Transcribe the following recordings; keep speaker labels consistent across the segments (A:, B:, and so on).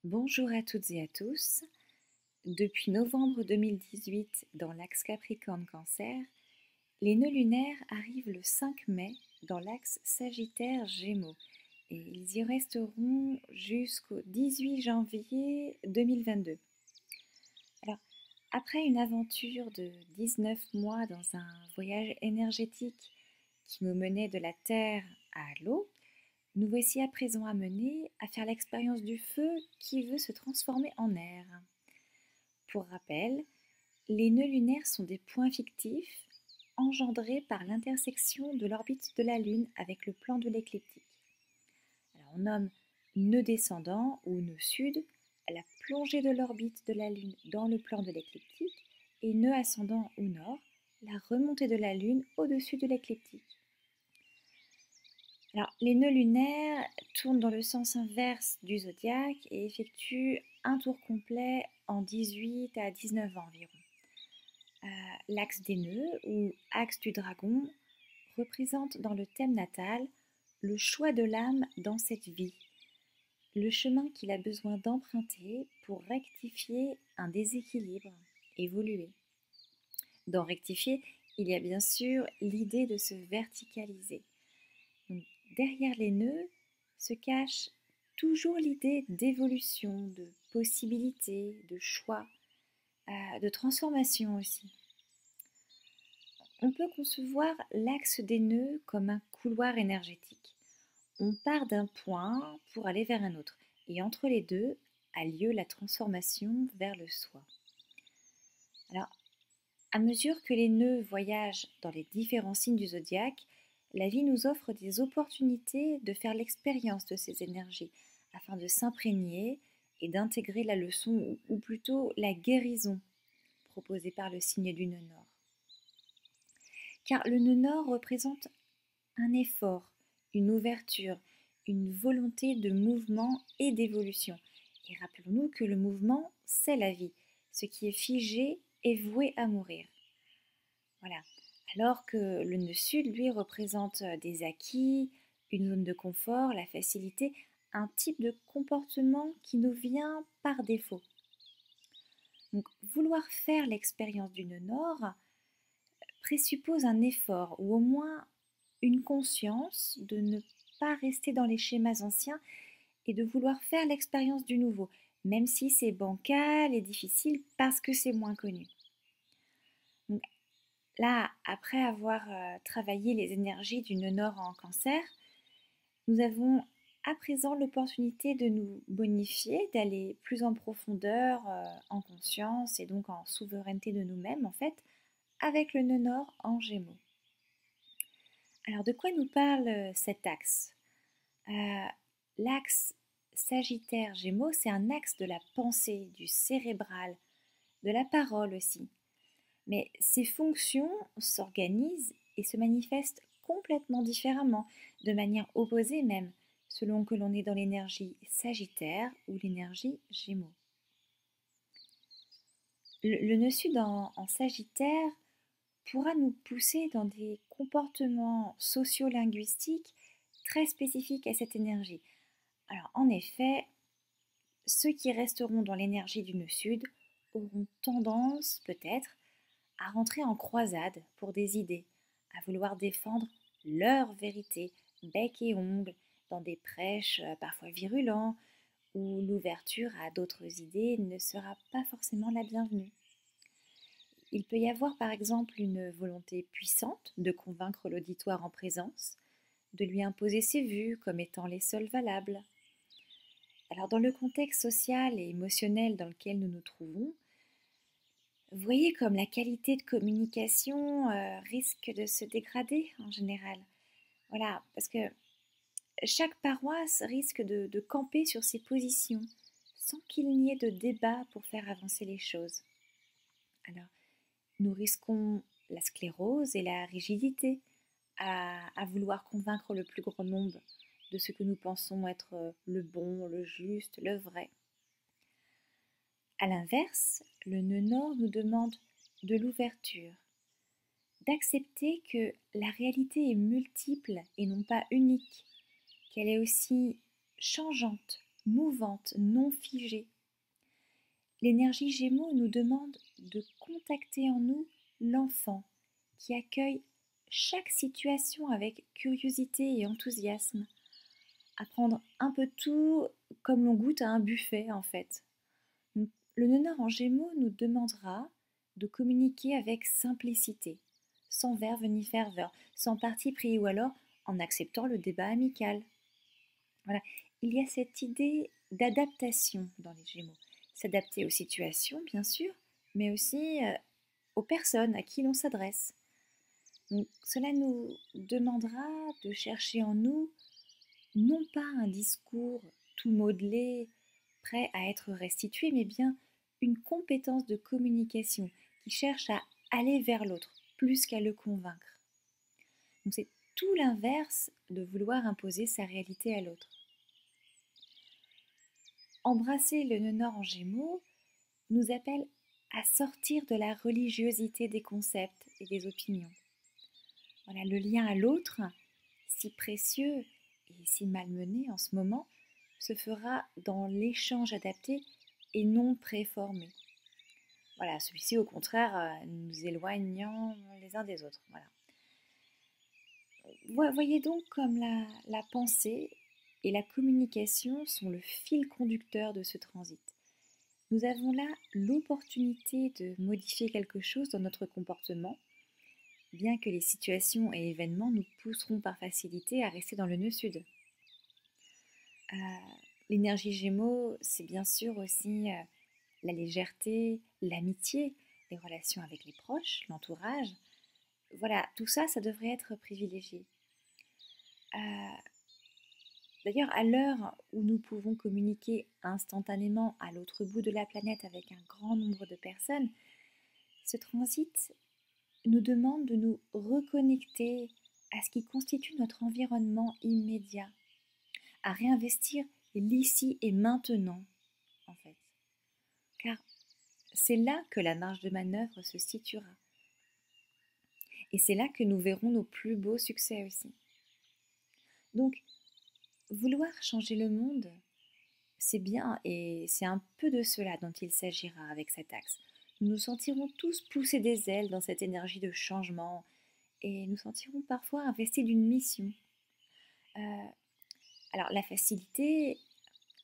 A: Bonjour à toutes et à tous. Depuis novembre 2018, dans l'axe Capricorne-Cancer, les nœuds lunaires arrivent le 5 mai dans l'axe Sagittaire-Gémeaux et ils y resteront jusqu'au 18 janvier 2022. Alors, après une aventure de 19 mois dans un voyage énergétique qui nous menait de la terre à l'eau, nous voici à présent amenés à faire l'expérience du feu qui veut se transformer en air. Pour rappel, les nœuds lunaires sont des points fictifs engendrés par l'intersection de l'orbite de la Lune avec le plan de l'écliptique. Alors on nomme nœud descendant ou nœud sud la plongée de l'orbite de la Lune dans le plan de l'écliptique et nœud ascendant ou nord la remontée de la Lune au-dessus de l'écliptique. Alors, les nœuds lunaires tournent dans le sens inverse du zodiaque et effectuent un tour complet en 18 à 19 ans environ. L'axe des nœuds, ou axe du dragon, représente dans le thème natal le choix de l'âme dans cette vie, le chemin qu'il a besoin d'emprunter pour rectifier un déséquilibre, évoluer. Dans rectifier, il y a bien sûr l'idée de se verticaliser. Donc, derrière les nœuds se cache toujours l'idée d'évolution, de possibilité, de choix, de transformation aussi. On peut concevoir l'axe des nœuds comme un couloir énergétique. On part d'un point pour aller vers un autre, et entre les deux a lieu la transformation vers le soi. Alors, à mesure que les nœuds voyagent dans les différents signes du zodiaque, la vie nous offre des opportunités de faire l'expérience de ces énergies afin de s'imprégner et d'intégrer la leçon ou plutôt la guérison proposée par le signe du nœud nord. Car le nœud nord représente un effort, une ouverture, une volonté de mouvement et d'évolution. Et rappelons-nous que le mouvement, c'est la vie. Ce qui est figé est voué à mourir. Voilà. Alors que le nœud sud, lui, représente des acquis, une zone de confort, la facilité, un type de comportement qui nous vient par défaut. Donc, vouloir faire l'expérience du nœud nord présuppose un effort ou au moins une conscience de ne pas rester dans les schémas anciens et de vouloir faire l'expérience du nouveau, même si c'est bancal et difficile parce que c'est moins connu. Donc, là, après avoir travaillé les énergies du nœud nord en cancer, nous avons à présent l'opportunité de nous bonifier, d'aller plus en profondeur, en conscience et donc en souveraineté de nous-mêmes en fait, avec le nœud nord en Gémeaux. Alors de quoi nous parle cet axe? L'axe Sagittaire-Gémeaux, c'est un axe de la pensée, du cérébral, de la parole aussi. Mais ses fonctions s'organisent et se manifestent complètement différemment, de manière opposée même, selon que l'on est dans l'énergie Sagittaire ou l'énergie Gémeaux. Le nœud sud en Sagittaire pourra nous pousser dans des comportements sociolinguistiques très spécifiques à cette énergie. Alors en effet, ceux qui resteront dans l'énergie du nœud sud auront tendance peut-être à rentrer en croisade pour des idées, à vouloir défendre leur vérité, bec et ongle, dans des prêches parfois virulents, où l'ouverture à d'autres idées ne sera pas forcément la bienvenue. Il peut y avoir par exemple une volonté puissante de convaincre l'auditoire en présence, de lui imposer ses vues comme étant les seules valables. Alors dans le contexte social et émotionnel dans lequel nous nous trouvons, vous voyez comme la qualité de communication risque de se dégrader en général. Voilà, parce que chaque paroisse risque de camper sur ses positions sans qu'il n'y ait de débat pour faire avancer les choses. Alors, nous risquons la sclérose et la rigidité à vouloir convaincre le plus grand nombre de ce que nous pensons être le bon, le juste, le vrai. A l'inverse, le nœud nord nous demande de l'ouverture, d'accepter que la réalité est multiple et non pas unique, qu'elle est aussi changeante, mouvante, non figée. L'énergie Gémeaux nous demande de contacter en nous l'enfant qui accueille chaque situation avec curiosité et enthousiasme, à prendre un peu de tout comme l'on goûte à un buffet en fait. Donc, le nœud nord en Gémeaux nous demandera de communiquer avec simplicité, sans verve ni ferveur, sans parti pris ou alors en acceptant le débat amical. Voilà, il y a cette idée d'adaptation dans les Gémeaux. S'adapter aux situations, bien sûr, mais aussi aux personnes à qui l'on s'adresse. Donc, cela nous demandera de chercher en nous non pas un discours tout modelé, prêt à être restitué, mais bien une compétence de communication qui cherche à aller vers l'autre plus qu'à le convaincre. Donc c'est tout l'inverse de vouloir imposer sa réalité à l'autre. Embrasser le nœud nord en Gémeaux nous appelle à sortir de la religiosité des concepts et des opinions. Voilà, le lien à l'autre, si précieux et si malmené en ce moment, se fera dans l'échange adapté et non préformé. Voilà, celui-ci au contraire nous éloignant les uns des autres. Voilà. Voyez donc comme la pensée et la communication sont le fil conducteur de ce transit. Nous avons là l'opportunité de modifier quelque chose dans notre comportement, bien que les situations et événements nous pousseront par facilité à rester dans le nœud sud. L'énergie Gémeaux, c'est bien sûr aussi la légèreté, l'amitié, les relations avec les proches, l'entourage. Voilà, tout ça, ça devrait être privilégié. D'ailleurs, à l'heure où nous pouvons communiquer instantanément à l'autre bout de la planète avec un grand nombre de personnes, ce transit nous demande de nous reconnecter à ce qui constitue notre environnement immédiat, à réinvestir l'ici et maintenant, en fait. Car c'est là que la marge de manœuvre se situera. Et c'est là que nous verrons nos plus beaux succès aussi. Donc, vouloir changer le monde, c'est bien et c'est un peu de cela dont il s'agira avec cet axe. Nous nous sentirons tous pousser des ailes dans cette énergie de changement et nous sentirons parfois investis d'une mission. Alors la facilité,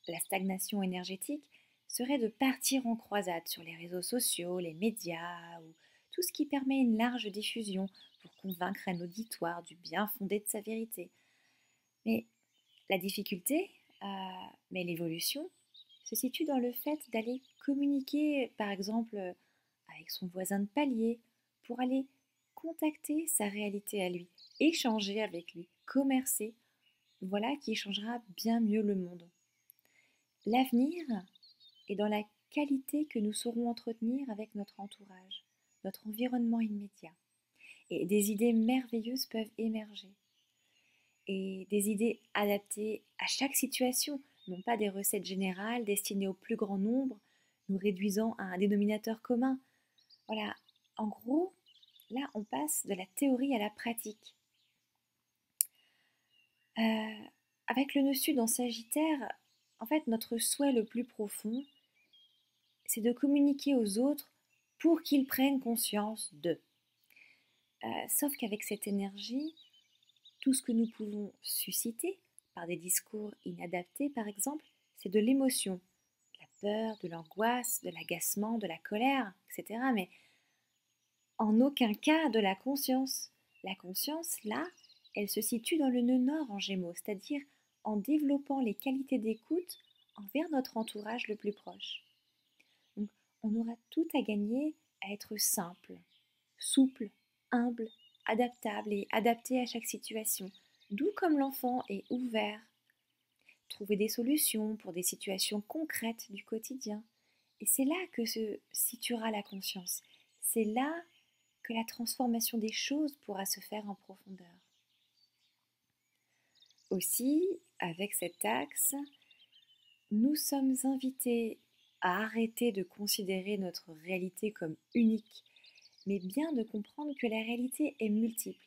A: la stagnation énergétique serait de partir en croisade sur les réseaux sociaux, les médias ou tout ce qui permet une large diffusion pour convaincre un auditoire du bien fondé de sa vérité. Mais la difficulté, mais l'évolution, se situe dans le fait d'aller communiquer, par exemple, avec son voisin de palier, pour aller contacter sa réalité à lui, échanger avec lui, commercer. Voilà qui changera bien mieux le monde. L'avenir est dans la qualité que nous saurons entretenir avec notre entourage, notre environnement immédiat. Et des idées merveilleuses peuvent émerger. Et des idées adaptées à chaque situation, non pas des recettes générales destinées au plus grand nombre, nous réduisant à un dénominateur commun. Voilà, en gros, là on passe de la théorie à la pratique. Avec le nœud sud en Sagittaire, en fait notre souhait le plus profond, c'est de communiquer aux autres pour qu'ils prennent conscience d'eux. Sauf qu'avec cette énergie, tout ce que nous pouvons susciter par des discours inadaptés, par exemple, c'est de l'émotion, de la peur, de l'angoisse, de l'agacement, de la colère, etc. Mais en aucun cas de la conscience. La conscience, là, elle se situe dans le nœud nord en Gémeaux, c'est-à-dire en développant les qualités d'écoute envers notre entourage le plus proche. Donc, on aura tout à gagner à être simple, souple, humble, adaptable et adapté à chaque situation, doux comme l'enfant et ouvert. Trouver des solutions pour des situations concrètes du quotidien. Et c'est là que se situera la conscience. C'est là que la transformation des choses pourra se faire en profondeur. Aussi, avec cet axe, nous sommes invités à arrêter de considérer notre réalité comme unique, mais bien de comprendre que la réalité est multiple,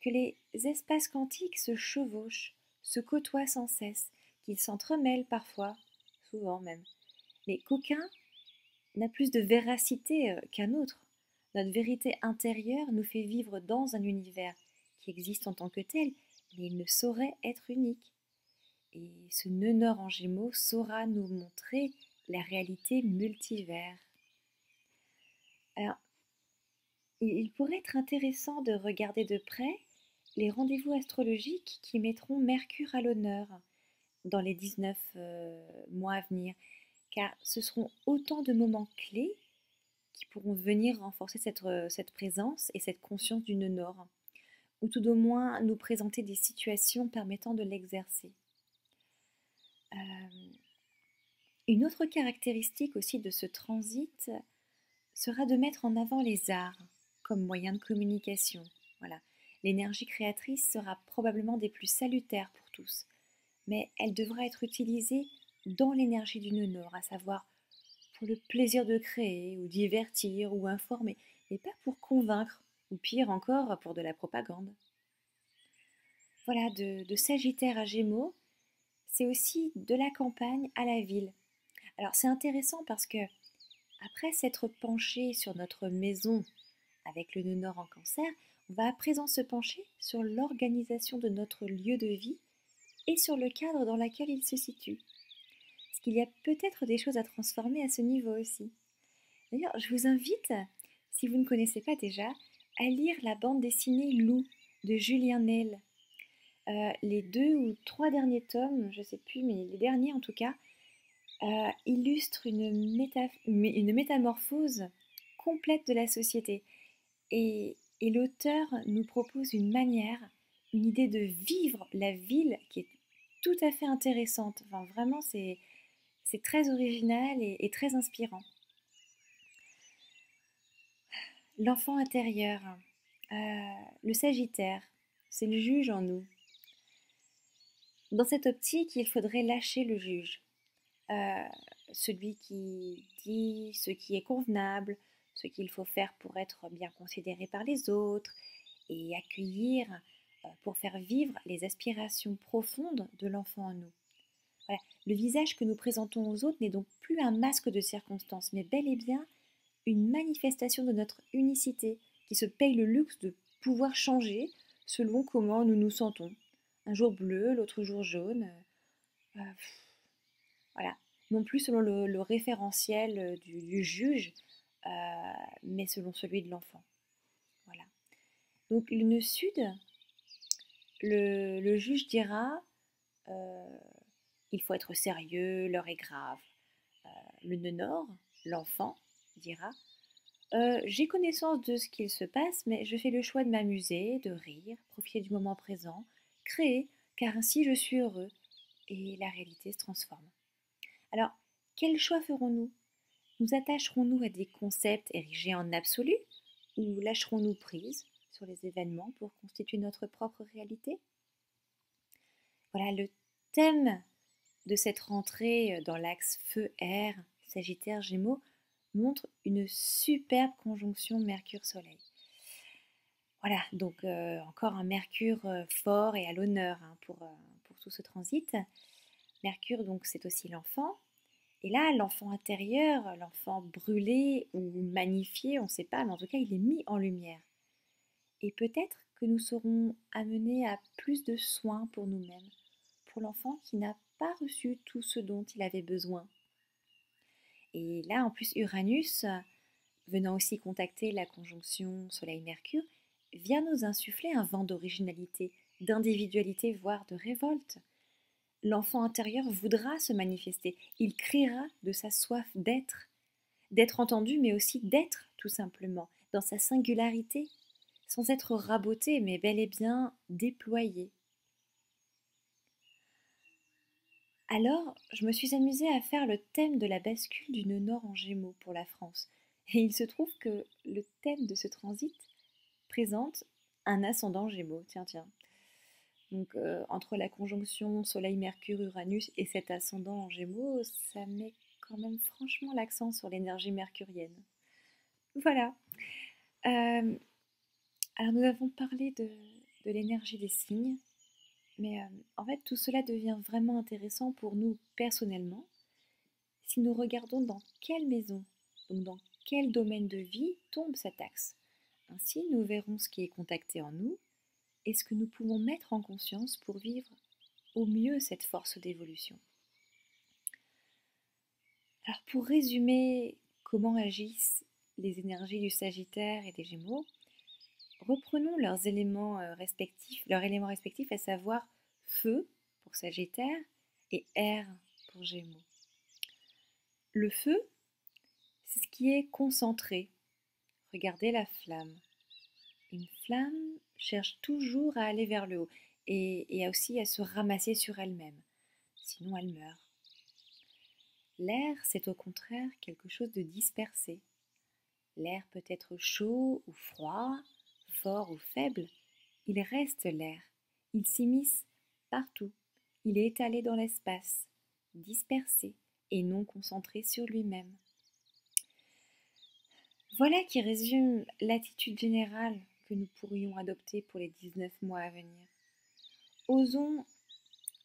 A: que les espaces quantiques se chevauchent, se côtoient sans cesse, qu'ils s'entremêlent parfois, souvent même, mais qu'aucun n'a plus de véracité qu'un autre. Notre vérité intérieure nous fait vivre dans un univers qui existe en tant que tel, mais il ne saurait être unique. Et ce nœud nord en Gémeaux saura nous montrer la réalité multivers. Alors, il pourrait être intéressant de regarder de près les rendez-vous astrologiques qui mettront Mercure à l'honneur dans les 19 mois à venir, car ce seront autant de moments clés qui pourront venir renforcer cette présence et cette conscience du nœud nord, ou tout au moins nous présenter des situations permettant de l'exercer. Une autre caractéristique aussi de ce transit sera de mettre en avant les arts comme moyen de communication. Voilà. L'énergie créatrice sera probablement des plus salutaires pour tous, mais elle devra être utilisée dans l'énergie du nœud nord, à savoir pour le plaisir de créer, ou divertir, ou informer, mais pas pour convaincre, ou pire encore, pour de la propagande. Voilà, de Sagittaire à Gémeaux, c'est aussi de la campagne à la ville. Alors c'est intéressant parce que, après s'être penché sur notre maison avec le nœud nord en Cancer, on va à présent se pencher sur l'organisation de notre lieu de vie et sur le cadre dans lequel il se situe. Parce qu'il y a peut-être des choses à transformer à ce niveau aussi. D'ailleurs, je vous invite, si vous ne connaissez pas déjà, à lire la bande dessinée Lou de Julien Nel. Les 2 ou 3 derniers tomes, je ne sais plus, mais les derniers en tout cas, illustrent une métamorphose complète de la société. Et l'auteur nous propose une manière, une idée de vivre la ville qui est tout à fait intéressante. Enfin, vraiment, c'est très original et très inspirant. L'enfant intérieur, le Sagittaire, c'est le juge en nous. Dans cette optique, il faudrait lâcher le juge, euh, celui qui dit ce qui est convenable, ce qu'il faut faire pour être bien considéré par les autres, et accueillir pour faire vivre les aspirations profondes de l'enfant en nous. Voilà. Le visage que nous présentons aux autres n'est donc plus un masque de circonstance, mais bel et bien une manifestation de notre unicité qui se paye le luxe de pouvoir changer selon comment nous nous sentons. Un jour bleu, l'autre jour jaune. Euh, voilà. Non plus selon le référentiel du juge, euh, mais selon celui de l'enfant. Voilà. Donc le nœud sud, le juge dira il faut être sérieux, l'heure est grave. Le nœud nord, l'enfant, dira j'ai connaissance de ce qu'il se passe, mais je fais le choix de m'amuser, de rire, profiter du moment présent, créer, car ainsi je suis heureux et la réalité se transforme. Alors, quel choix ferons-nous? Nous attacherons-nous à des concepts érigés en absolu ou lâcherons-nous prise sur les événements pour constituer notre propre réalité? Voilà, le thème de cette rentrée dans l'axe feu-air, Sagittaire Gémeaux, montre une superbe conjonction Mercure-Soleil. Voilà, donc encore un Mercure fort et à l'honneur pour tout ce transit. Mercure, donc, c'est aussi l'enfant. Et là, l'enfant intérieur, l'enfant brûlé ou magnifié, on ne sait pas, mais en tout cas, il est mis en lumière. Et peut-être que nous serons amenés à plus de soins pour nous-mêmes, pour l'enfant qui n'a pas reçu tout ce dont il avait besoin. Et là, en plus, Uranus, venant aussi contacter la conjonction Soleil-Mercure, vient nous insuffler un vent d'originalité, d'individualité, voire de révolte. L'enfant intérieur voudra se manifester, il criera de sa soif d'être entendu, mais aussi d'être tout simplement, dans sa singularité, sans être raboté, mais bel et bien déployé. Alors, je me suis amusée à faire le thème de la bascule du nœud nord en Gémeaux pour la France. Et il se trouve que le thème de ce transit présente un ascendant Gémeaux. Tiens, tiens. Donc, entre la conjonction Soleil-Mercure-Uranus et cet ascendant en Gémeaux, ça met quand même franchement l'accent sur l'énergie mercurienne. Voilà. Alors, nous avons parlé de l'énergie des signes. Mais en fait, tout cela devient vraiment intéressant pour nous personnellement, si nous regardons dans quelle maison, donc dans quel domaine de vie tombe cet axe. Ainsi, nous verrons ce qui est contacté en nous et ce que nous pouvons mettre en conscience pour vivre au mieux cette force d'évolution. Alors pour résumer comment agissent les énergies du Sagittaire et des Gémeaux, reprenons leurs éléments respectifs, à savoir feu pour Sagittaire et air pour Gémeaux. Le feu, c'est ce qui est concentré. Regardez la flamme. Une flamme cherche toujours à aller vers le haut et aussi à se ramasser sur elle-même, sinon elle meurt. L'air, c'est au contraire quelque chose de dispersé. L'air peut être chaud ou froid, fort ou faible. Il reste l'air. Il s'immisce partout. Il est étalé dans l'espace, dispersé et non concentré sur lui-même. Voilà qui résume l'attitude générale que nous pourrions adopter pour les 19 mois à venir. Osons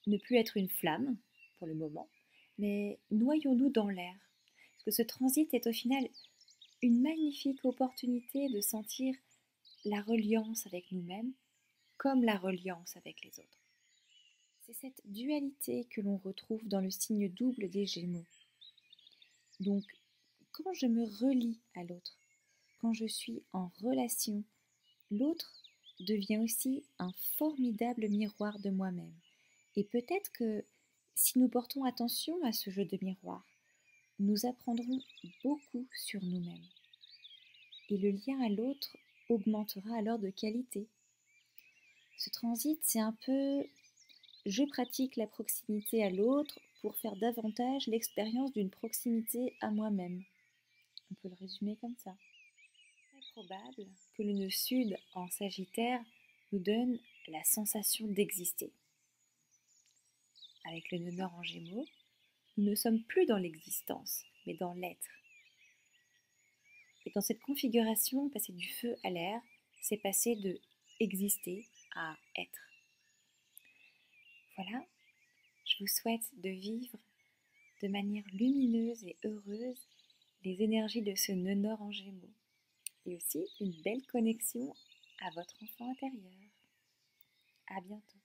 A: ne plus être une flamme pour le moment, mais noyons-nous dans l'air. Parce que ce transit est au final une magnifique opportunité de sentir la reliance avec nous-mêmes comme la reliance avec les autres. C'est cette dualité que l'on retrouve dans le signe double des Gémeaux. Donc, quand je me relie à l'autre, quand je suis en relation, l'autre devient aussi un formidable miroir de moi-même. Et peut-être que si nous portons attention à ce jeu de miroir, nous apprendrons beaucoup sur nous-mêmes. Et le lien à l'autre augmentera alors de qualité. Ce transit, c'est un peu je pratique la proximité à l'autre pour faire davantage l'expérience d'une proximité à moi-même. On peut le résumer comme ça. Il est probable que le nœud sud en Sagittaire nous donne la sensation d'exister. Avec le nœud nord en Gémeaux, nous ne sommes plus dans l'existence, mais dans l'être. Et dans cette configuration, passer du feu à l'air, c'est passer de exister à être. Voilà, je vous souhaite de vivre de manière lumineuse et heureuse les énergies de ce nœud nord en Gémeaux et aussi une belle connexion à votre enfant intérieur. À bientôt.